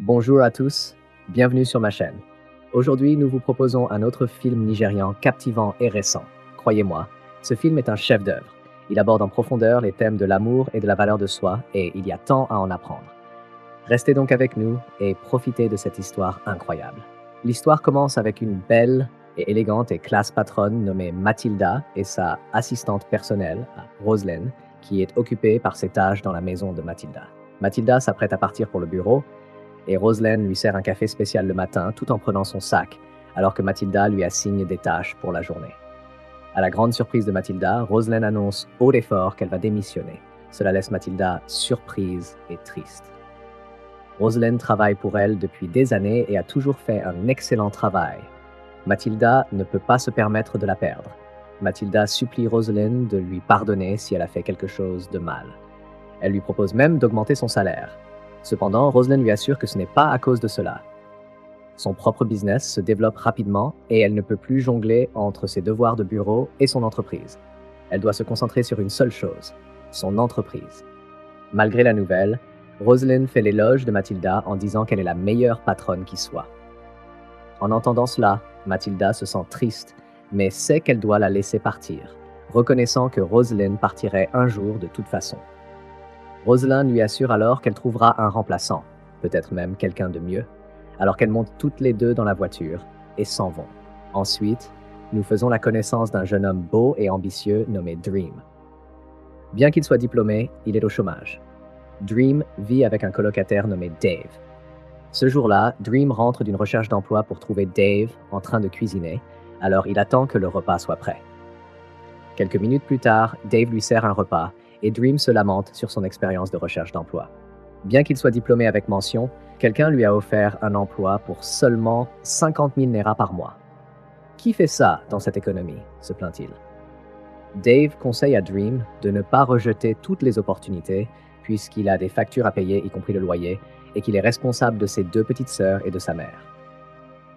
Bonjour à tous, bienvenue sur ma chaîne. Aujourd'hui, nous vous proposons un autre film nigérian captivant et récent. Croyez-moi, ce film est un chef-d'œuvre. Il aborde en profondeur les thèmes de l'amour et de la valeur de soi et il y a tant à en apprendre. Restez donc avec nous et profitez de cette histoire incroyable. L'histoire commence avec une belle et élégante et classe patronne nommée Mathilda et sa assistante personnelle, Roselyne, qui est occupée par ses tâches dans la maison de Mathilda. Mathilda s'apprête à partir pour le bureau et Roselyne lui sert un café spécial le matin tout en prenant son sac, alors que Mathilda lui assigne des tâches pour la journée. À la grande surprise de Mathilda, Roselyne annonce haut et fort qu'elle va démissionner. Cela laisse Mathilda surprise et triste. Roselyne travaille pour elle depuis des années et a toujours fait un excellent travail. Mathilda ne peut pas se permettre de la perdre. Mathilda supplie Roselyne de lui pardonner si elle a fait quelque chose de mal. Elle lui propose même d'augmenter son salaire. Cependant, Roselyne lui assure que ce n'est pas à cause de cela. Son propre business se développe rapidement et elle ne peut plus jongler entre ses devoirs de bureau et son entreprise. Elle doit se concentrer sur une seule chose, son entreprise. Malgré la nouvelle, Roselyne fait l'éloge de Mathilda en disant qu'elle est la meilleure patronne qui soit. En entendant cela, Mathilda se sent triste, mais sait qu'elle doit la laisser partir, reconnaissant que Roselyne partirait un jour de toute façon. Roselyne lui assure alors qu'elle trouvera un remplaçant, peut-être même quelqu'un de mieux, alors qu'elles montent toutes les deux dans la voiture et s'en vont. Ensuite, nous faisons la connaissance d'un jeune homme beau et ambitieux nommé Dream. Bien qu'il soit diplômé, il est au chômage. Dream vit avec un colocataire nommé Dave. Ce jour-là, Dream rentre d'une recherche d'emploi pour trouver Dave en train de cuisiner, alors il attend que le repas soit prêt. Quelques minutes plus tard, Dave lui sert un repas et Dream se lamente sur son expérience de recherche d'emploi. Bien qu'il soit diplômé avec mention, quelqu'un lui a offert un emploi pour seulement 50 000 Naira par mois. Qui fait ça dans cette économie, se plaint-il. Dave conseille à Dream de ne pas rejeter toutes les opportunités puisqu'il a des factures à payer, y compris le loyer, et qu'il est responsable de ses deux petites sœurs et de sa mère.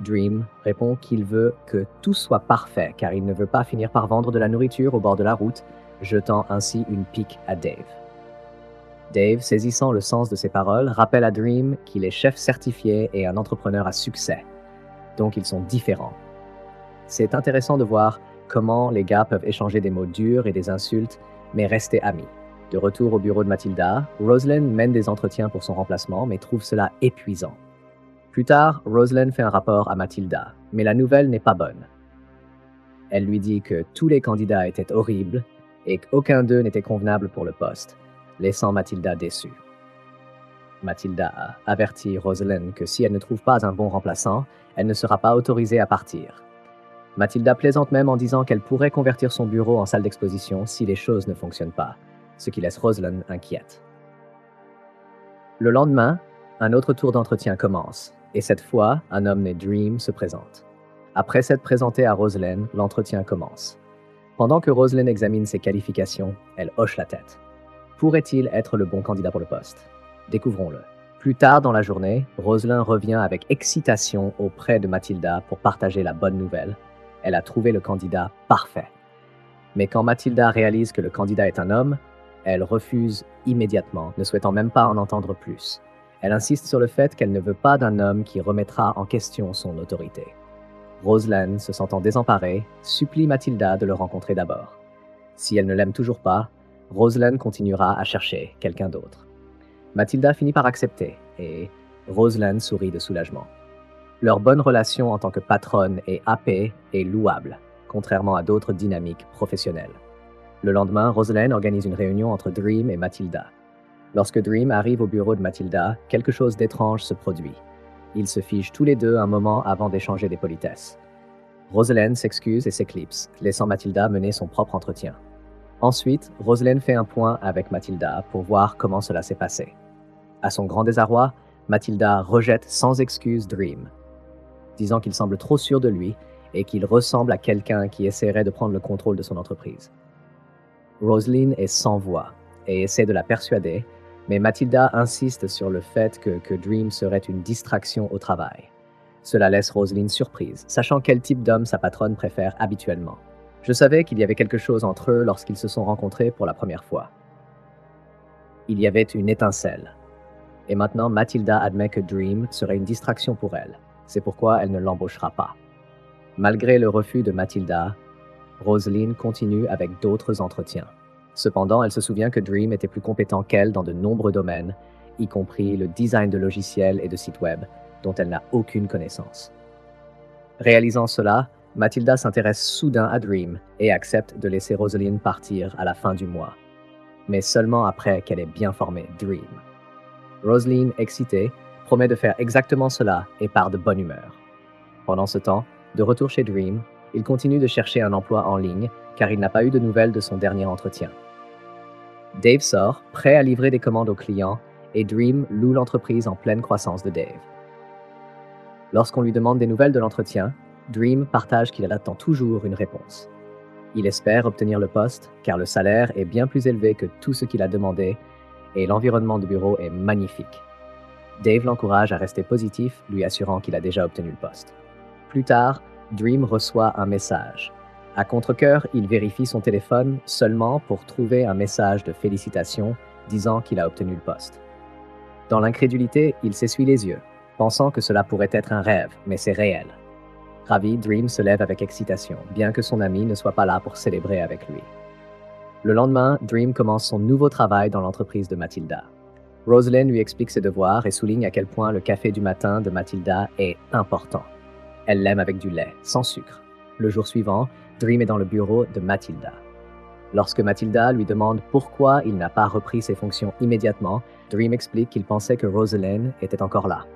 Dream répond qu'il veut que tout soit parfait car il ne veut pas finir par vendre de la nourriture au bord de la route, jetant ainsi une pique à Dave. Dave, saisissant le sens de ses paroles, rappelle à Dream qu'il est chef certifié et un entrepreneur à succès. Donc ils sont différents. C'est intéressant de voir comment les gars peuvent échanger des mots durs et des insultes, mais rester amis. De retour au bureau de Mathilda, Roselyne mène des entretiens pour son remplacement, mais trouve cela épuisant. Plus tard, Roselyne fait un rapport à Mathilda, mais la nouvelle n'est pas bonne. Elle lui dit que tous les candidats étaient horribles et qu'aucun d'eux n'était convenable pour le poste, laissant Mathilda déçue. Mathilda a averti Roselyne que si elle ne trouve pas un bon remplaçant, elle ne sera pas autorisée à partir. Mathilda plaisante même en disant qu'elle pourrait convertir son bureau en salle d'exposition si les choses ne fonctionnent pas, ce qui laisse Roselyne inquiète. Le lendemain, un autre tour d'entretien commence, et cette fois, un homme né Dream se présente. Après s'être présenté à Roselyne, l'entretien commence. Pendant que Roselyne examine ses qualifications, elle hoche la tête. Pourrait-il être le bon candidat pour le poste? Découvrons-le. Plus tard dans la journée, Roselyne revient avec excitation auprès de Mathilda pour partager la bonne nouvelle. Elle a trouvé le candidat parfait. Mais quand Mathilda réalise que le candidat est un homme, elle refuse immédiatement, ne souhaitant même pas en entendre plus. Elle insiste sur le fait qu'elle ne veut pas d'un homme qui remettra en question son autorité. Roselyne, se sentant désemparée, supplie Mathilda de le rencontrer d'abord. Si elle ne l'aime toujours pas, Roselyne continuera à chercher quelqu'un d'autre. Mathilda finit par accepter et Roselyne sourit de soulagement. Leur bonne relation en tant que patronne et AP est louable, contrairement à d'autres dynamiques professionnelles. Le lendemain, Roselyne organise une réunion entre Dream et Mathilda. Lorsque Dream arrive au bureau de Mathilda, quelque chose d'étrange se produit. Ils se figent tous les deux un moment avant d'échanger des politesses. Roselyne s'excuse et s'éclipse, laissant Mathilda mener son propre entretien. Ensuite, Roselyne fait un point avec Mathilda pour voir comment cela s'est passé. À son grand désarroi, Mathilda rejette sans excuse Dream, disant qu'il semble trop sûr de lui et qu'il ressemble à quelqu'un qui essaierait de prendre le contrôle de son entreprise. Roselyne est sans voix et essaie de la persuader, mais Mathilda insiste sur le fait que Dream serait une distraction au travail. Cela laisse Roselyne surprise, sachant quel type d'homme sa patronne préfère habituellement. Je savais qu'il y avait quelque chose entre eux lorsqu'ils se sont rencontrés pour la première fois. Il y avait une étincelle. Et maintenant, Mathilda admet que Dream serait une distraction pour elle. C'est pourquoi elle ne l'embauchera pas. Malgré le refus de Mathilda, Rosalind continue avec d'autres entretiens. Cependant, elle se souvient que Dream était plus compétent qu'elle dans de nombreux domaines, y compris le design de logiciels et de sites web, dont elle n'a aucune connaissance. Réalisant cela, Mathilda s'intéresse soudain à Dream et accepte de laisser Rosalind partir à la fin du mois. Mais seulement après qu'elle ait bien formé Dream. Rosalind, excitée, promet de faire exactement cela et part de bonne humeur. Pendant ce temps, de retour chez Dream, il continue de chercher un emploi en ligne car il n'a pas eu de nouvelles de son dernier entretien. Dave sort, prêt à livrer des commandes aux clients, et Dream loue l'entreprise en pleine croissance de Dave. Lorsqu'on lui demande des nouvelles de l'entretien, Dream partage qu'il attend toujours une réponse. Il espère obtenir le poste car le salaire est bien plus élevé que tout ce qu'il a demandé et l'environnement de bureau est magnifique. Dave l'encourage à rester positif, lui assurant qu'il a déjà obtenu le poste. Plus tard, Dream reçoit un message. À contre-cœur, il vérifie son téléphone seulement pour trouver un message de félicitations disant qu'il a obtenu le poste. Dans l'incrédulité, il s'essuie les yeux, pensant que cela pourrait être un rêve, mais c'est réel. Ravi, Dream se lève avec excitation, bien que son ami ne soit pas là pour célébrer avec lui. Le lendemain, Dream commence son nouveau travail dans l'entreprise de Mathilda. Rosalind lui explique ses devoirs et souligne à quel point le café du matin de Mathilda est important. Elle l'aime avec du lait, sans sucre. Le jour suivant, Dream est dans le bureau de Mathilda. Lorsque Mathilda lui demande pourquoi il n'a pas repris ses fonctions immédiatement, Dream explique qu'il pensait que Rosalind était encore là.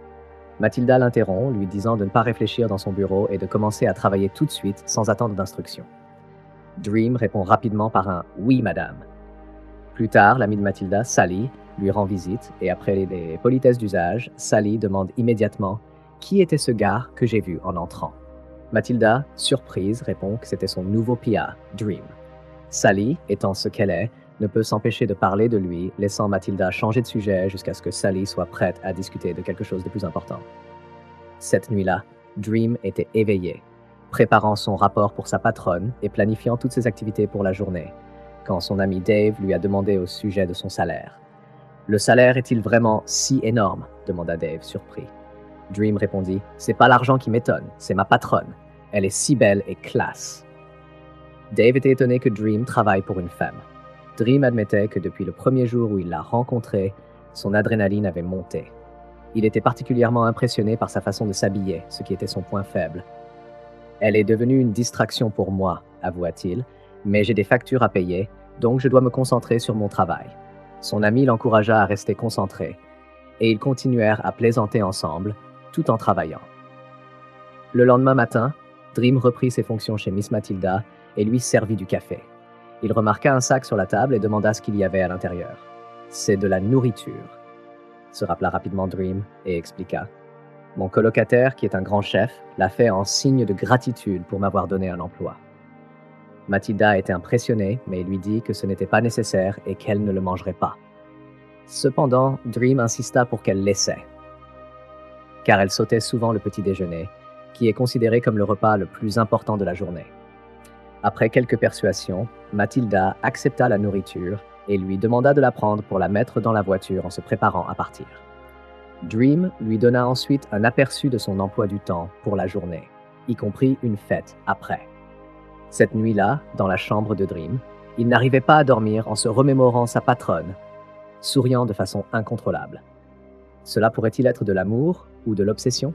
Mathilda l'interrompt, lui disant de ne pas réfléchir dans son bureau et de commencer à travailler tout de suite sans attendre d'instructions. Dream répond rapidement par un « oui, madame ». Plus tard, l'amie de Mathilda, Sally, lui rend visite et après des politesses d'usage, Sally demande immédiatement « qui était ce gars que j'ai vu en entrant ?» Mathilda, surprise, répond que c'était son nouveau PA, Dream. Sally, étant ce qu'elle est, ne peut s'empêcher de parler de lui, laissant Mathilda changer de sujet jusqu'à ce que Sally soit prête à discuter de quelque chose de plus important. Cette nuit-là, Dream était éveillé, préparant son rapport pour sa patronne et planifiant toutes ses activités pour la journée, quand son ami Dave lui a demandé au sujet de son salaire. « Le salaire est-il vraiment si énorme ?» demanda Dave, surpris. Dream répondit « C'est pas l'argent qui m'étonne, c'est ma patronne. Elle est si belle et classe. » Dave était étonné que Dream travaille pour une femme. Dream admettait que depuis le premier jour où il l'a rencontrée, son adrénaline avait monté. Il était particulièrement impressionné par sa façon de s'habiller, ce qui était son point faible. « Elle est devenue une distraction pour moi, avoua-t-il, mais j'ai des factures à payer, donc je dois me concentrer sur mon travail. » Son ami l'encouragea à rester concentré, et ils continuèrent à plaisanter ensemble, tout en travaillant. Le lendemain matin, Dream reprit ses fonctions chez Miss Mathilda et lui servit du café. Il remarqua un sac sur la table et demanda ce qu'il y avait à l'intérieur. « C'est de la nourriture », se rappela rapidement Dream et expliqua. « Mon colocataire, qui est un grand chef, l'a fait en signe de gratitude pour m'avoir donné un emploi. » Mathilda était impressionnée, mais lui dit que ce n'était pas nécessaire et qu'elle ne le mangerait pas. Cependant, Dream insista pour qu'elle l'essaie, car elle sautait souvent le petit déjeuner, qui est considéré comme le repas le plus important de la journée. Après quelques persuasions, Mathilda accepta la nourriture et lui demanda de la prendre pour la mettre dans la voiture en se préparant à partir. Dream lui donna ensuite un aperçu de son emploi du temps pour la journée, y compris une fête après. Cette nuit-là, dans la chambre de Dream, il n'arrivait pas à dormir en se remémorant sa patronne, souriant de façon incontrôlable. Cela pourrait-il être de l'amour ou de l'obsession?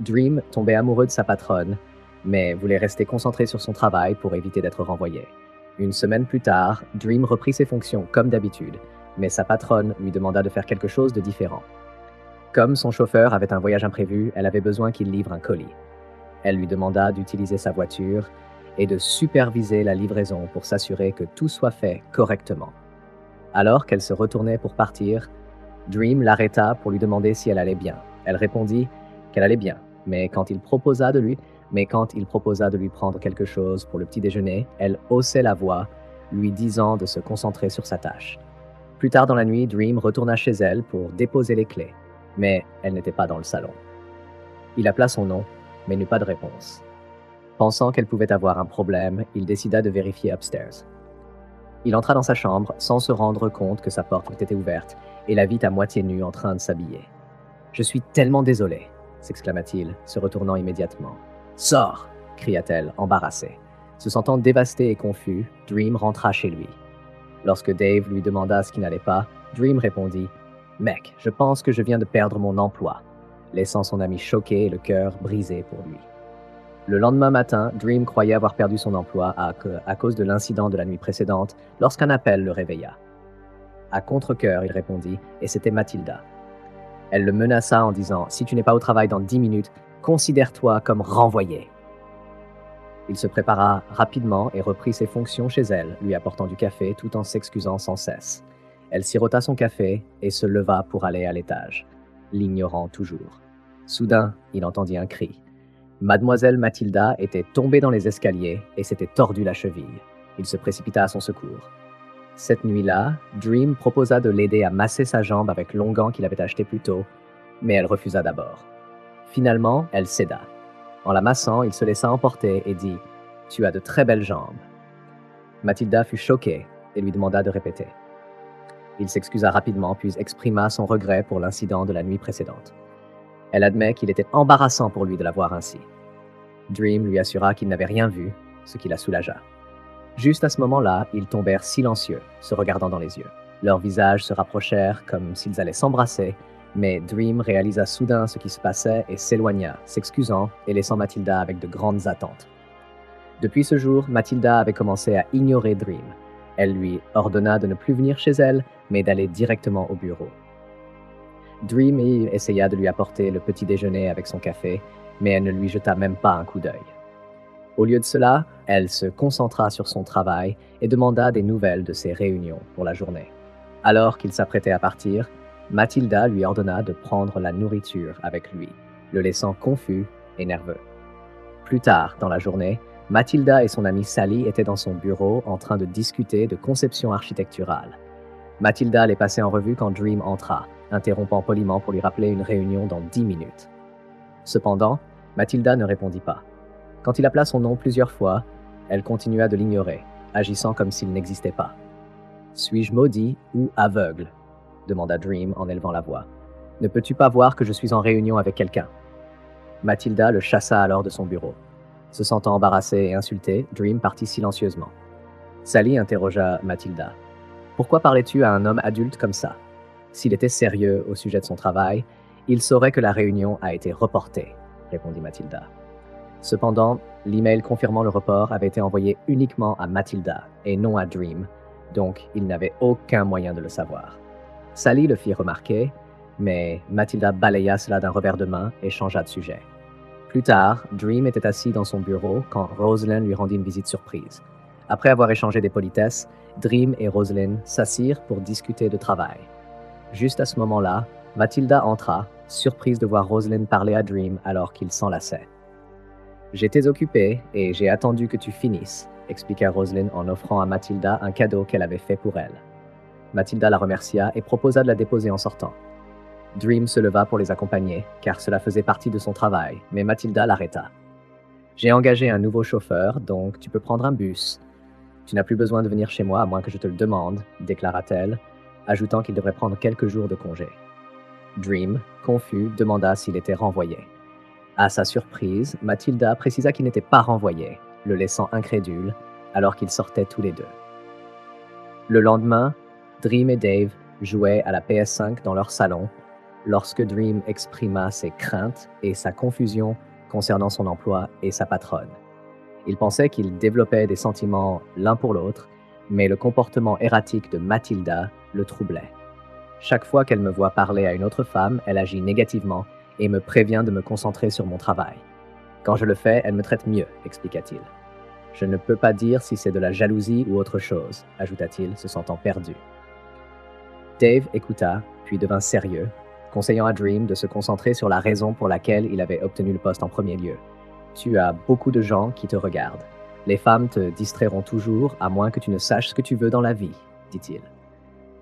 Dream tombait amoureux de sa patronne, mais voulait rester concentré sur son travail pour éviter d'être renvoyé. Une semaine plus tard, Dream reprit ses fonctions comme d'habitude, mais sa patronne lui demanda de faire quelque chose de différent. Comme son chauffeur avait un voyage imprévu, elle avait besoin qu'il livre un colis. Elle lui demanda d'utiliser sa voiture et de superviser la livraison pour s'assurer que tout soit fait correctement. Alors qu'elle se retournait pour partir, Dream l'arrêta pour lui demander si elle allait bien. Elle répondit qu'elle allait bien, mais quand il proposa de lui prendre quelque chose pour le petit déjeuner, elle haussait la voix, lui disant de se concentrer sur sa tâche. Plus tard dans la nuit, Dream retourna chez elle pour déposer les clés, mais elle n'était pas dans le salon. Il appela son nom, mais n'eut pas de réponse. Pensant qu'elle pouvait avoir un problème, il décida de vérifier upstairs. Il entra dans sa chambre sans se rendre compte que sa porte était ouverte et la vit à moitié nue en train de s'habiller. « Je suis tellement désolé !» s'exclama-t-il, se retournant immédiatement. « Sors !» cria-t-elle, embarrassée. Se sentant dévasté et confus, Dream rentra chez lui. Lorsque Dave lui demanda ce qui n'allait pas, Dream répondit « Mec, je pense que je viens de perdre mon emploi », laissant son ami choqué et le cœur brisé pour lui. Le lendemain matin, Dream croyait avoir perdu son emploi à cause de l'incident de la nuit précédente lorsqu'un appel le réveilla. À contre-cœur, il répondit, et c'était Mathilda. Elle le menaça en disant « Si tu n'es pas au travail dans 10 minutes, considère-toi comme renvoyé ». Il se prépara rapidement et reprit ses fonctions chez elle, lui apportant du café tout en s'excusant sans cesse. Elle sirota son café et se leva pour aller à l'étage, l'ignorant toujours. Soudain, il entendit un cri. Mademoiselle Mathilda était tombée dans les escaliers et s'était tordu la cheville. Il se précipita à son secours. Cette nuit-là, Dream proposa de l'aider à masser sa jambe avec l'onguent qu'il avait acheté plus tôt, mais elle refusa d'abord. Finalement, elle céda. En la massant, il se laissa emporter et dit « Tu as de très belles jambes ». Mathilda fut choquée et lui demanda de répéter. Il s'excusa rapidement puis exprima son regret pour l'incident de la nuit précédente. Elle admet qu'il était embarrassant pour lui de la voir ainsi. Dream lui assura qu'il n'avait rien vu, ce qui la soulagea. Juste à ce moment-là, ils tombèrent silencieux, se regardant dans les yeux. Leurs visages se rapprochèrent comme s'ils allaient s'embrasser, mais Dream réalisa soudain ce qui se passait et s'éloigna, s'excusant et laissant Mathilda avec de grandes attentes. Depuis ce jour, Mathilda avait commencé à ignorer Dream. Elle lui ordonna de ne plus venir chez elle, mais d'aller directement au bureau. Dream essaya de lui apporter le petit déjeuner avec son café, mais elle ne lui jeta même pas un coup d'œil. Au lieu de cela, elle se concentra sur son travail et demanda des nouvelles de ses réunions pour la journée. Alors qu'il s'apprêtait à partir, Mathilda lui ordonna de prendre la nourriture avec lui, le laissant confus et nerveux. Plus tard dans la journée, Mathilda et son amie Sally étaient dans son bureau en train de discuter de conception architecturale. Mathilda les passait en revue quand Dream entra, interrompant poliment pour lui rappeler une réunion dans 10 minutes. Cependant, Mathilda ne répondit pas. Quand il appela son nom plusieurs fois, elle continua de l'ignorer, agissant comme s'il n'existait pas. « Suis-je maudit ou aveugle ?» demanda Dream en élevant la voix. « Ne peux-tu pas voir que je suis en réunion avec quelqu'un ?» Mathilda le chassa alors de son bureau. Se sentant embarrassée et insultée, Dream partit silencieusement. Sally interrogea Mathilda. « Pourquoi parlais-tu à un homme adulte comme ça ?» S'il était sérieux au sujet de son travail, il saurait que la réunion a été reportée, répondit Mathilda. Cependant, l'email confirmant le report avait été envoyé uniquement à Mathilda et non à Dream, donc il n'avait aucun moyen de le savoir. Sally le fit remarquer, mais Mathilda balaya cela d'un revers de main et changea de sujet. Plus tard, Dream était assis dans son bureau quand Rosalind lui rendit une visite surprise. Après avoir échangé des politesses, Dream et Rosalind s'assirent pour discuter de travail. Juste à ce moment-là, Mathilda entra, surprise de voir Rosalind parler à Dream alors qu'il s'enlaçait. « J'étais occupée et j'ai attendu que tu finisses », expliqua Rosalind en offrant à Mathilda un cadeau qu'elle avait fait pour elle. Mathilda la remercia et proposa de la déposer en sortant. Dream se leva pour les accompagner, car cela faisait partie de son travail, mais Mathilda l'arrêta. « J'ai engagé un nouveau chauffeur, donc tu peux prendre un bus. Tu n'as plus besoin de venir chez moi à moins que je te le demande, déclara-t-elle, ajoutant qu'il devrait prendre quelques jours de congé. Dream, confus, demanda s'il était renvoyé. À sa surprise, Mathilda précisa qu'il n'était pas renvoyé, le laissant incrédule, alors qu'ils sortaient tous les deux. Le lendemain, Dream et Dave jouaient à la PS5 dans leur salon, lorsque Dream exprima ses craintes et sa confusion concernant son emploi et sa patronne. Il pensait qu'ils développaient des sentiments l'un pour l'autre, mais le comportement erratique de Mathilda le troublait. Chaque fois qu'elle me voit parler à une autre femme, elle agit négativement et me prévient de me concentrer sur mon travail. Quand je le fais, elle me traite mieux, expliqua-t-il. Je ne peux pas dire si c'est de la jalousie ou autre chose, ajouta-t-il, se sentant perdu. Dave écouta, puis devint sérieux, conseillant à Dream de se concentrer sur la raison pour laquelle il avait obtenu le poste en premier lieu. Tu as beaucoup de gens qui te regardent. Les femmes te distrairont toujours, à moins que tu ne saches ce que tu veux dans la vie, dit-il.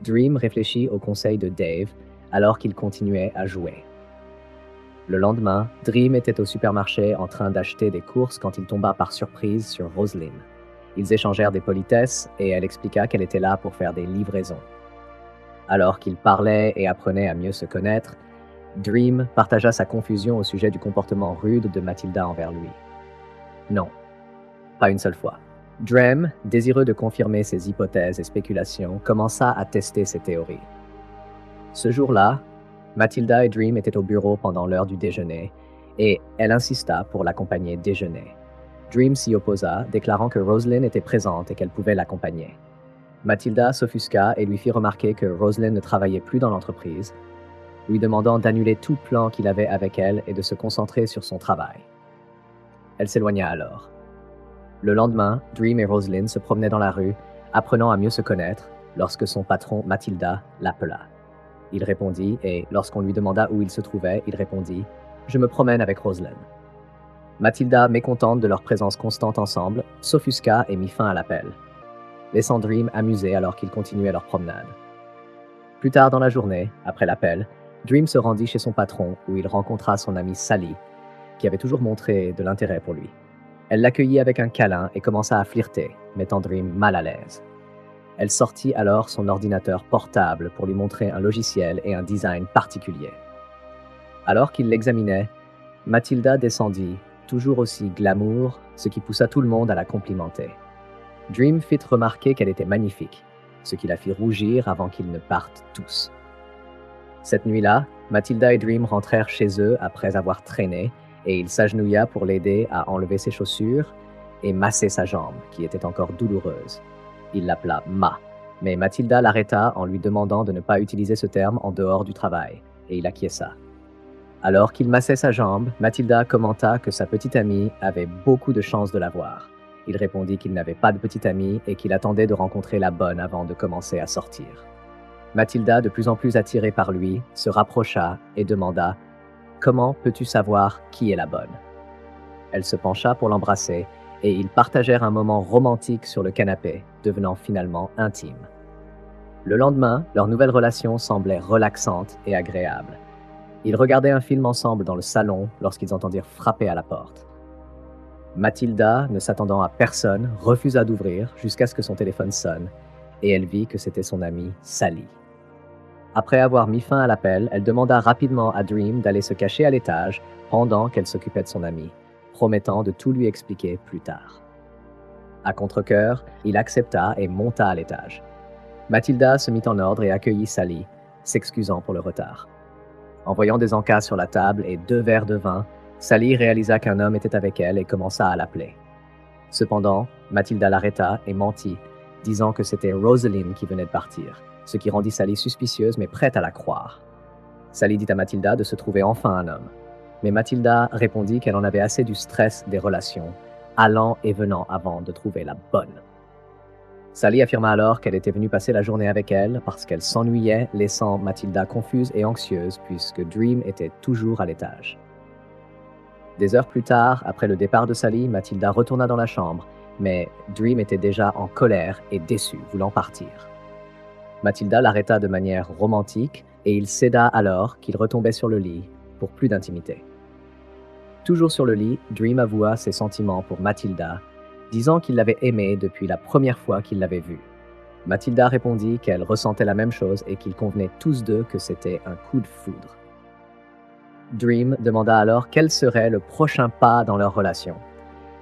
Dream réfléchit au conseil de Dave, alors qu'il continuait à jouer. Le lendemain, Dream était au supermarché en train d'acheter des courses quand il tomba par surprise sur Rosalind. Ils échangèrent des politesses et elle expliqua qu'elle était là pour faire des livraisons. Alors qu'ils parlaient et apprenaient à mieux se connaître, Dream partagea sa confusion au sujet du comportement rude de Mathilda envers lui. Non, pas une seule fois. Dream, désireux de confirmer ses hypothèses et spéculations, commença à tester ses théories. Ce jour-là, Mathilda et Dream étaient au bureau pendant l'heure du déjeuner et elle insista pour l'accompagner déjeuner. Dream s'y opposa, déclarant que Rosalind était présente et qu'elle pouvait l'accompagner. Mathilda s'offusqua et lui fit remarquer que Rosalind ne travaillait plus dans l'entreprise, lui demandant d'annuler tout plan qu'il avait avec elle et de se concentrer sur son travail. Elle s'éloigna alors. Le lendemain, Dream et Rosalind se promenaient dans la rue, apprenant à mieux se connaître, lorsque son patron Mathilda l'appela. Il répondit et, lorsqu'on lui demanda où il se trouvait, il répondit « Je me promène avec Rosalind ». Mathilda, mécontente de leur présence constante ensemble, s'offusqua et mit fin à l'appel, laissant Dream amusé alors qu'ils continuaient leur promenade. Plus tard dans la journée, après l'appel, Dream se rendit chez son patron où il rencontra son amie Sally, qui avait toujours montré de l'intérêt pour lui. Elle l'accueillit avec un câlin et commença à flirter, mettant Dream mal à l'aise. Elle sortit alors son ordinateur portable pour lui montrer un logiciel et un design particulier. Alors qu'il l'examinait, Mathilda descendit, toujours aussi glamour, ce qui poussa tout le monde à la complimenter. Dream fit remarquer qu'elle était magnifique, ce qui la fit rougir avant qu'ils ne partent tous. Cette nuit-là, Mathilda et Dream rentrèrent chez eux après avoir traîné et il s'agenouilla pour l'aider à enlever ses chaussures et masser sa jambe, qui était encore douloureuse. Il l'appela Ma, mais Mathilda l'arrêta en lui demandant de ne pas utiliser ce terme en dehors du travail, et il acquiesça. Alors qu'il massait sa jambe, Mathilda commenta que sa petite amie avait beaucoup de chance de la voir. Il répondit qu'il n'avait pas de petite amie et qu'il attendait de rencontrer la bonne avant de commencer à sortir. Mathilda, de plus en plus attirée par lui, se rapprocha et demanda « Comment peux-tu savoir qui est la bonne ?» Elle se pencha pour l'embrasser et ils partagèrent un moment romantique sur le canapé, devenant finalement intimes. Le lendemain, leur nouvelle relation semblait relaxante et agréable. Ils regardaient un film ensemble dans le salon lorsqu'ils entendirent frapper à la porte. Mathilda, ne s'attendant à personne, refusa d'ouvrir jusqu'à ce que son téléphone sonne et elle vit que c'était son amie Sally. Après avoir mis fin à l'appel, elle demanda rapidement à Dream d'aller se cacher à l'étage pendant qu'elle s'occupait de son amie, promettant de tout lui expliquer plus tard. À contre-cœur, il accepta et monta à l'étage. Mathilda se mit en ordre et accueillit Sally, s'excusant pour le retard. En voyant des encas sur la table et 2 verres de vin, Sally réalisa qu'un homme était avec elle et commença à l'appeler. Cependant, Mathilda l'arrêta et mentit, disant que c'était Rosalind qui venait de partir, ce qui rendit Sally suspicieuse mais prête à la croire. Sally dit à Mathilda de se trouver enfin un homme. Mais Mathilda répondit qu'elle en avait assez du stress des relations, allant et venant avant de trouver la bonne. Sally affirma alors qu'elle était venue passer la journée avec elle parce qu'elle s'ennuyait, laissant Mathilda confuse et anxieuse puisque Dream était toujours à l'étage. Des heures plus tard, après le départ de Sally, Mathilda retourna dans la chambre, mais Dream était déjà en colère et déçu, voulant partir. Mathilda l'arrêta de manière romantique et il céda alors qu'il retombait sur le lit pour plus d'intimité. Toujours sur le lit, Dream avoua ses sentiments pour Mathilda, disant qu'il l'avait aimée depuis la première fois qu'il l'avait vue. Mathilda répondit qu'elle ressentait la même chose et qu'ils convenaient tous deux que c'était un coup de foudre. Dream demanda alors quel serait le prochain pas dans leur relation.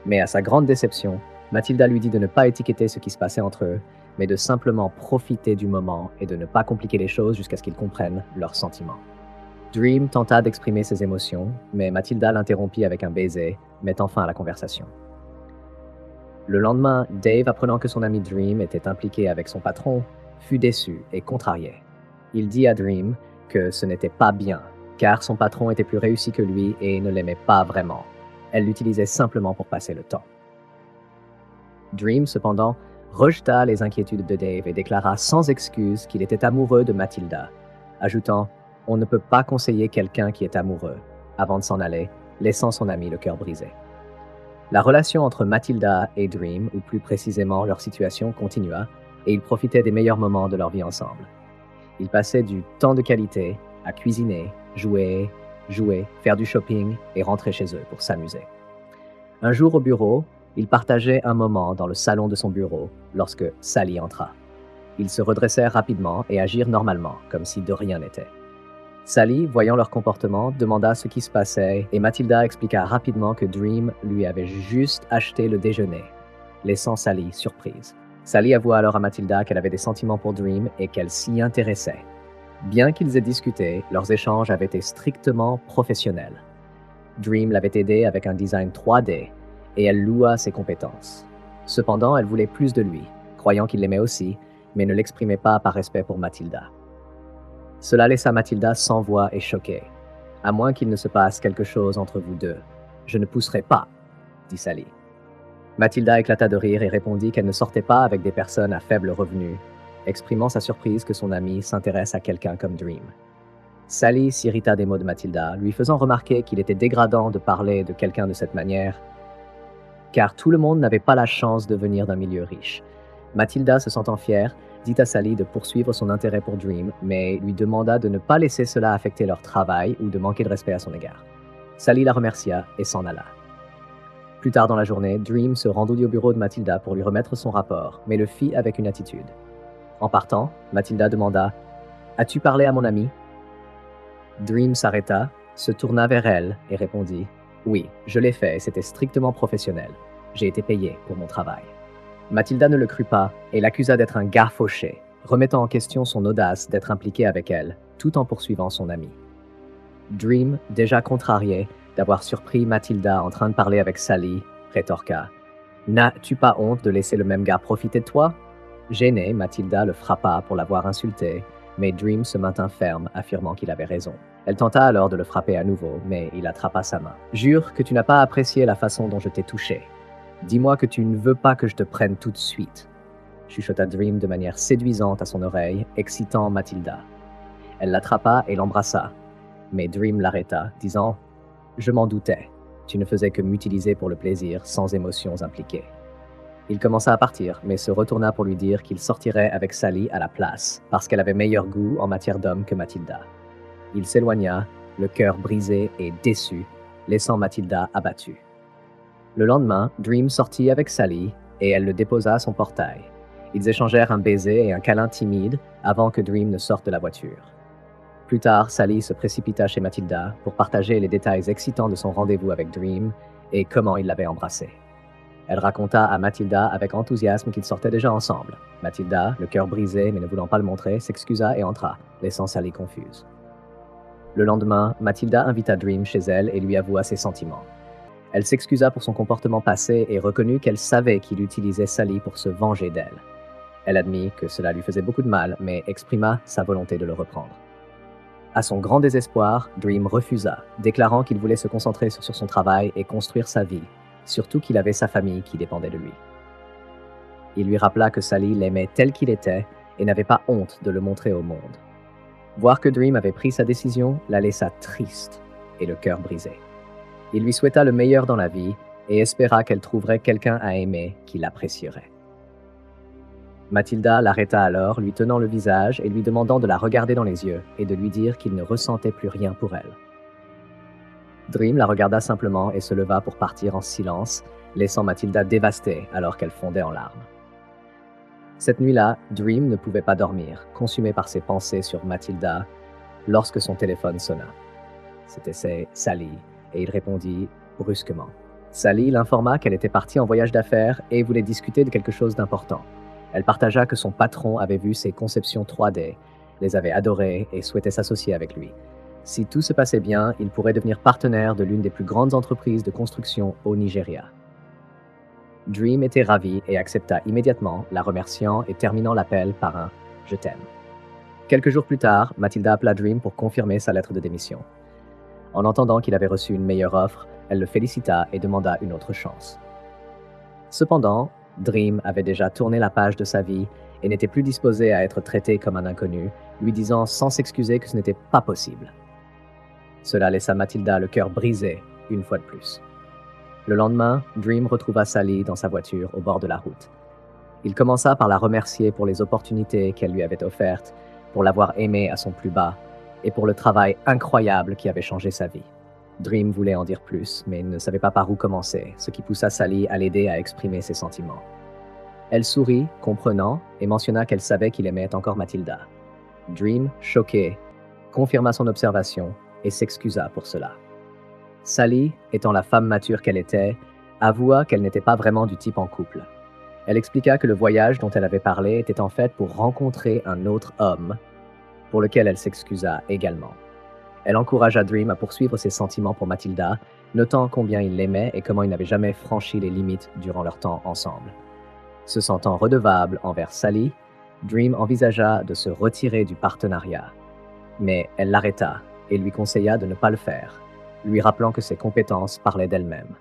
Mais à sa grande déception, Mathilda lui dit de ne pas étiqueter ce qui se passait entre eux, mais de simplement profiter du moment et de ne pas compliquer les choses jusqu'à ce qu'ils comprennent leurs sentiments. Dream tenta d'exprimer ses émotions, mais Mathilda l'interrompit avec un baiser, mettant fin à la conversation. Le lendemain, Dave, apprenant que son ami Dream était impliqué avec son patron, fut déçu et contrarié. Il dit à Dream que ce n'était pas bien, car son patron était plus réussi que lui et ne l'aimait pas vraiment. Elle l'utilisait simplement pour passer le temps. Dream, cependant, rejeta les inquiétudes de Dave et déclara sans excuse qu'il était amoureux de Mathilda, ajoutant « On ne peut pas conseiller quelqu'un qui est amoureux », avant de s'en aller, laissant son ami le cœur brisé. La relation entre Mathilda et Dream, ou plus précisément leur situation, continua, et ils profitaient des meilleurs moments de leur vie ensemble. Ils passaient du temps de qualité à cuisiner, jouer, faire du shopping et rentrer chez eux pour s'amuser. Un jour au bureau, Ils partageaient un moment dans le salon de son bureau lorsque Sally entra. Ils se redressèrent rapidement et agirent normalement, comme si de rien n'était. Sally, voyant leur comportement, demanda ce qui se passait et Mathilda expliqua rapidement que Dream lui avait juste acheté le déjeuner, laissant Sally surprise. Sally avoua alors à Mathilda qu'elle avait des sentiments pour Dream et qu'elle s'y intéressait. Bien qu'ils aient discuté, leurs échanges avaient été strictement professionnels. Dream l'avait aidé avec un design 3D et elle loua ses compétences. Cependant, elle voulait plus de lui, croyant qu'il l'aimait aussi, mais ne l'exprimait pas par respect pour Mathilda. Cela laissa Mathilda sans voix et choquée. « À moins qu'il ne se passe quelque chose entre vous deux. Je ne pousserai pas, » dit Sally. Mathilda éclata de rire et répondit qu'elle ne sortait pas avec des personnes à faible revenu, exprimant sa surprise que son amie s'intéresse à quelqu'un comme Dream. Sally s'irrita des mots de Mathilda, lui faisant remarquer qu'il était dégradant de parler de quelqu'un de cette manière, car tout le monde n'avait pas la chance de venir d'un milieu riche. Mathilda, se sentant fière, dit à Sally de poursuivre son intérêt pour Dream, mais lui demanda de ne pas laisser cela affecter leur travail ou de manquer de respect à son égard. Sally la remercia et s'en alla. Plus tard dans la journée, Dream se rendit au bureau de Mathilda pour lui remettre son rapport, mais le fit avec une attitude. En partant, Mathilda demanda « As-tu parlé à mon ami ?» Dream s'arrêta, se tourna vers elle et répondit « Oui, je l'ai fait et c'était strictement professionnel. J'ai été payé pour mon travail. » Mathilda ne le crut pas et l'accusa d'être un gars fauché, remettant en question son audace d'être impliqué avec elle, tout en poursuivant son ami. Dream, déjà contrarié d'avoir surpris Mathilda en train de parler avec Sally, rétorqua « N'as-tu pas honte de laisser le même gars profiter de toi ?» Gênée, Mathilda le frappa pour l'avoir insulté, mais Dream se maintint ferme, affirmant qu'il avait raison. Elle tenta alors de le frapper à nouveau, mais il attrapa sa main. « Jure que tu n'as pas apprécié la façon dont je t'ai touché. Dis-moi que tu ne veux pas que je te prenne tout de suite. » chuchota Dream de manière séduisante à son oreille, excitant Mathilda. Elle l'attrapa et l'embrassa, mais Dream l'arrêta, disant « Je m'en doutais, tu ne faisais que m'utiliser pour le plaisir, sans émotions impliquées. » Il commença à partir, mais se retourna pour lui dire qu'il sortirait avec Sally à la place, parce qu'elle avait meilleur goût en matière d'homme que Mathilda. Il s'éloigna, le cœur brisé et déçu, laissant Mathilda abattue. Le lendemain, Dream sortit avec Sally et elle le déposa à son portail. Ils échangèrent un baiser et un câlin timide avant que Dream ne sorte de la voiture. Plus tard, Sally se précipita chez Mathilda pour partager les détails excitants de son rendez-vous avec Dream et comment il l'avait embrassée. Elle raconta à Mathilda avec enthousiasme qu'ils sortaient déjà ensemble. Mathilda, le cœur brisé mais ne voulant pas le montrer, s'excusa et entra, laissant Sally confuse. Le lendemain, Mathilda invita Dream chez elle et lui avoua ses sentiments. Elle s'excusa pour son comportement passé et reconnut qu'elle savait qu'il utilisait Sally pour se venger d'elle. Elle admit que cela lui faisait beaucoup de mal, mais exprima sa volonté de le reprendre. À son grand désespoir, Dream refusa, déclarant qu'il voulait se concentrer sur son travail et construire sa vie, surtout qu'il avait sa famille qui dépendait de lui. Il lui rappela que Sally l'aimait tel qu'il était et n'avait pas honte de le montrer au monde. Voir que Dream avait pris sa décision la laissa triste et le cœur brisé. Il lui souhaita le meilleur dans la vie et espéra qu'elle trouverait quelqu'un à aimer qui l'apprécierait. Mathilda l'arrêta alors, lui tenant le visage et lui demandant de la regarder dans les yeux et de lui dire qu'il ne ressentait plus rien pour elle. Dream la regarda simplement et se leva pour partir en silence, laissant Mathilda dévastée alors qu'elle fondait en larmes. Cette nuit-là, Dream ne pouvait pas dormir, consumé par ses pensées sur Mathilda, lorsque son téléphone sonna. C'était Sally, et il répondit brusquement. Sally l'informa qu'elle était partie en voyage d'affaires et voulait discuter de quelque chose d'important. Elle partagea que son patron avait vu ses conceptions 3D, les avait adorées et souhaitait s'associer avec lui. Si tout se passait bien, il pourrait devenir partenaire de l'une des plus grandes entreprises de construction au Nigeria. Dream était ravi et accepta immédiatement, la remerciant et terminant l'appel par un « Je t'aime ». Quelques jours plus tard, Mathilda appela Dream pour confirmer sa lettre de démission. En entendant qu'il avait reçu une meilleure offre, elle le félicita et demanda une autre chance. Cependant, Dream avait déjà tourné la page de sa vie et n'était plus disposé à être traité comme un inconnu, lui disant sans s'excuser que ce n'était pas possible. Cela laissa Mathilda le cœur brisé une fois de plus. Le lendemain, Dream retrouva Sally dans sa voiture au bord de la route. Il commença par la remercier pour les opportunités qu'elle lui avait offertes, pour l'avoir aimée à son plus bas et pour le travail incroyable qui avait changé sa vie. Dream voulait en dire plus, mais ne savait pas par où commencer, ce qui poussa Sally à l'aider à exprimer ses sentiments. Elle sourit, comprenant, et mentionna qu'elle savait qu'il aimait encore Mathilda. Dream, choqué, confirma son observation et s'excusa pour cela. Sally, étant la femme mature qu'elle était, avoua qu'elle n'était pas vraiment du type en couple. Elle expliqua que le voyage dont elle avait parlé était en fait pour rencontrer un autre homme, pour lequel elle s'excusa également. Elle encouragea Dream à poursuivre ses sentiments pour Mathilda, notant combien il l'aimait et comment il n'avait jamais franchi les limites durant leur temps ensemble. Se sentant redevable envers Sally, Dream envisagea de se retirer du partenariat. Mais elle l'arrêta et lui conseilla de ne pas le faire, lui rappelant que ses compétences parlaient d'elles-mêmes.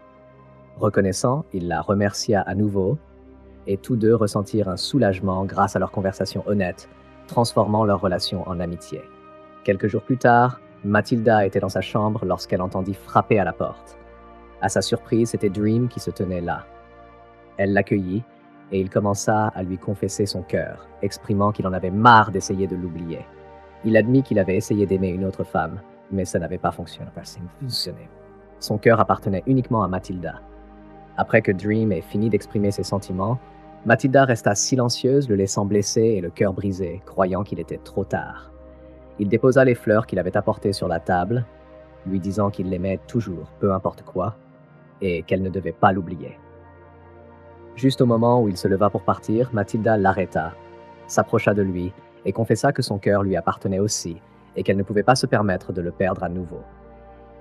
Reconnaissant, il la remercia à nouveau, et tous deux ressentirent un soulagement grâce à leur conversation honnête, transformant leur relation en amitié. Quelques jours plus tard, Mathilda était dans sa chambre lorsqu'elle entendit frapper à la porte. À sa surprise, c'était Dream qui se tenait là. Elle l'accueillit et il commença à lui confesser son cœur, exprimant qu'il en avait marre d'essayer de l'oublier. Il admit qu'il avait essayé d'aimer une autre femme, mais ça n'avait pas fonctionné. Son cœur appartenait uniquement à Mathilda. Après que Dream ait fini d'exprimer ses sentiments, Mathilda resta silencieuse, le laissant blessé et le cœur brisé, croyant qu'il était trop tard. Il déposa les fleurs qu'il avait apportées sur la table, lui disant qu'il l'aimait toujours, peu importe quoi, et qu'elle ne devait pas l'oublier. Juste au moment où il se leva pour partir, Mathilda l'arrêta, s'approcha de lui et confessa que son cœur lui appartenait aussi et qu'elle ne pouvait pas se permettre de le perdre à nouveau.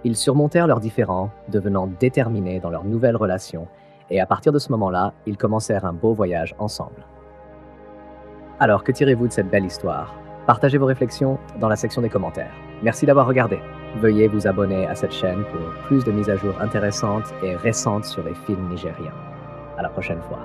Ils surmontèrent leurs différends, devenant déterminés dans leur nouvelle relation, et à partir de ce moment-là, ils commencèrent un beau voyage ensemble. Alors, que tirez-vous de cette belle histoire? Partagez vos réflexions dans la section des commentaires. Merci d'avoir regardé. Veuillez vous abonner à cette chaîne pour plus de mises à jour intéressantes et récentes sur les films nigériens. À la prochaine fois.